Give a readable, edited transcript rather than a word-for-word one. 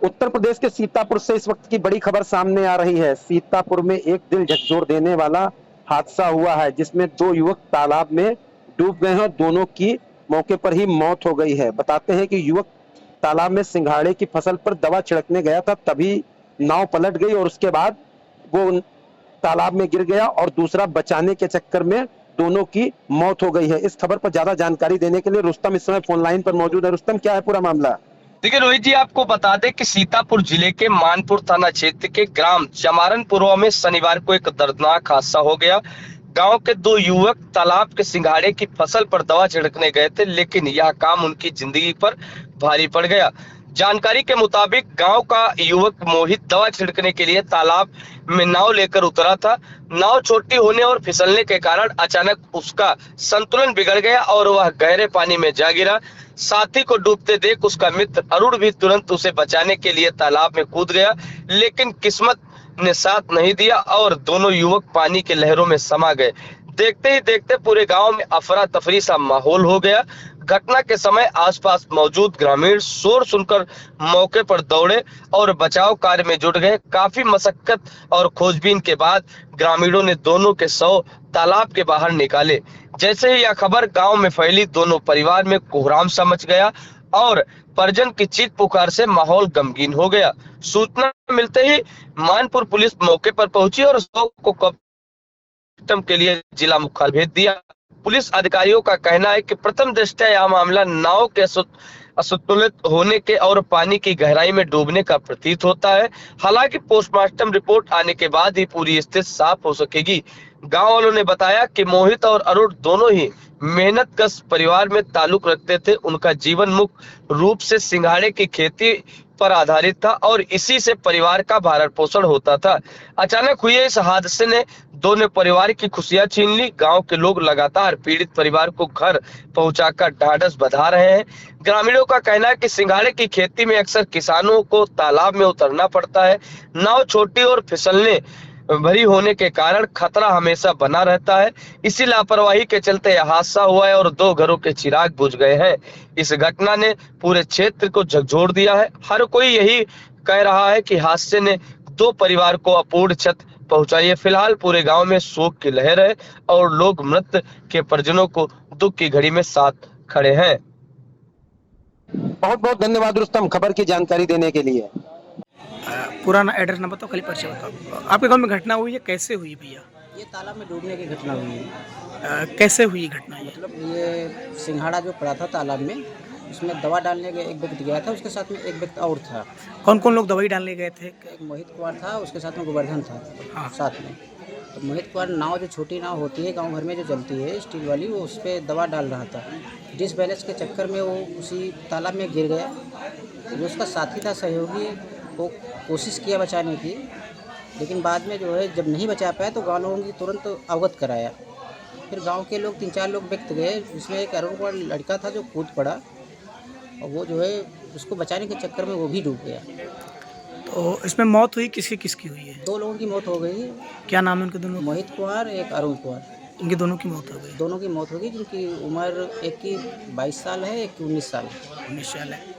उत्तर प्रदेश के सीतापुर से इस वक्त की बड़ी खबर सामने आ रही है। सीतापुर में एक दिल झकझोर देने वाला हादसा हुआ है, जिसमें दो युवक तालाब में डूब गए हैं और दोनों की मौके पर ही मौत हो गई है। बताते हैं कि युवक तालाब में सिंघाड़े की फसल पर दवा छिड़कने गया था, तभी नाव पलट गई और उसके बाद वो तालाब में गिर गया और दूसरा बचाने के चक्कर में दोनों की मौत हो गई है। इस खबर पर ज्यादा जानकारी देने के लिए रुस्तम इस समय फोन लाइन पर मौजूद है। रुस्तम, क्या है पूरा मामला? देखिए रोहित जी, आपको बता दें कि सीतापुर जिले के मानपुर थाना क्षेत्र के ग्राम चमारनपुरवा में शनिवार को एक दर्दनाक हादसा हो गया। गांव के दो युवक तालाब के सिंघाड़े की फसल पर दवा छिड़कने गए थे, लेकिन यह काम उनकी जिंदगी पर भारी पड़ गया। जानकारी के मुताबिक गांव का युवक मोहित दवा छिड़कने के लिए तालाब में नाव लेकर उतरा था। नाव छोटी होने और फिसलने के कारण अचानक उसका संतुलन बिगड़ गया और वह गहरे पानी में जा गिरा। साथी को डूबते देख उसका मित्र अरुण भी तुरंत उसे बचाने के लिए तालाब में कूद गया, लेकिन किस्मत ने साथ नहीं दिया और दोनों युवक पानी के लहरों में समा गए। देखते ही देखते पूरे गांव में अफरा तफरी सा माहौल हो गया। घटना के समय आसपास मौजूद ग्रामीण शोर सुनकर मौके पर दौड़े और बचाव कार्य में जुट गए। काफी मशक्कत और खोजबीन के बाद ग्रामीणों ने दोनों के शव तालाब के बाहर निकाले। जैसे ही यह खबर गांव में फैली, दोनों परिवार में कोहराम सा मच गया और परिजन की चीख पुकार से माहौल गमगीन हो गया। सूचना मिलते ही मानपुर पुलिस मौके पर पहुंची और शव को पोस्टमार्टम के लिए जिला मुख्यालय भेज दिया। पुलिस अधिकारियों का कहना है कि प्रथम दृष्टया यह मामला नाव के असंतुलित होने के और पानी की गहराई में डूबने का प्रतीत होता है। हालांकि पोस्टमार्टम रिपोर्ट आने के बाद ही पूरी स्थिति साफ हो सकेगी। गांव वालों ने बताया कि मोहित और अरुण दोनों ही मेहनतकश परिवार में ताल्लुक रखते थे। उनका जीवन मुख्य रूप से सिंघाड़े की खेती पर आधारित था और इसी से परिवार का भरण पोषण होता था। अचानक हुए इस हादसे ने दोनों परिवार की खुशियां छीन ली। गांव के लोग लगातार पीड़ित परिवार को घर पहुंचाकर ढांढस बंधा रहे हैं। ग्रामीणों का कहना है कि सिंघाड़े की खेती में अक्सर किसानों को तालाब में उतरना पड़ता है। नाव छोटी और फिसलने भरी होने के कारण खतरा हमेशा बना रहता है। इसी लापरवाही के चलते यह हादसा हुआ है और दो घरों के चिराग बुझ गए हैं। इस घटना ने पूरे क्षेत्र को झकझोर दिया है। हर कोई यही कह रहा है कि हादसे ने दो परिवार को अपूर्ण क्षति पहुंचाई है। फिलहाल पूरे गांव में शोक की लहर है और लोग मृत के परिजनों को दुख की घड़ी में साथ खड़े हैं। बहुत बहुत धन्यवाद रुस्तम, खबर की जानकारी देने के लिए। पुराना एड्रेस ना बताओ, खाली परिचय बताओ। आपके गांव में घटना हुई है, कैसे हुई भैया? ये तालाब में डूबने की घटना हुई है। कैसे हुई घटना ये? मतलब ये सिंघाड़ा जो पड़ा था तालाब में, उसमें दवा डालने के एक व्यक्ति गया था, उसके साथ में एक व्यक्ति और था। कौन कौन लोग दवाई डालने गए थे? एक मोहित कुमार था, उसके साथ में गोवर्धन था। हाँ। साथ में तो मोहित कुमार नाव, जो छोटी नाव होती है गांव भर में जो चलती है स्टील वाली, वो उस पर दवा डाल रहा था। जिस बैलेंस के चक्कर में वो उसी तालाब में गिर गया। जो उसका साथी था, सहयोगी, वो कोशिश किया बचाने की, लेकिन बाद में जो है जब नहीं बचा पाया तो गाँव लोगों की तुरंत अवगत कराया। फिर गांव के लोग 3-4 लोग व्यक्ति गए, जिसमें एक अरुण कुमार लड़का था जो कूद पड़ा और वो जो है उसको बचाने के चक्कर में वो भी डूब गया। तो इसमें मौत हुई किसकी हुई है? 2 लोगों की मौत हो गई। क्या नाम है उनके दोनों? मोहित कुमार, एक अरुण कुमार। इनके दोनों की मौत हो गई? दोनों की मौत हो गई, जिनकी उम्र एक की 22 साल है, एक की 19 साल है। 19 साल है।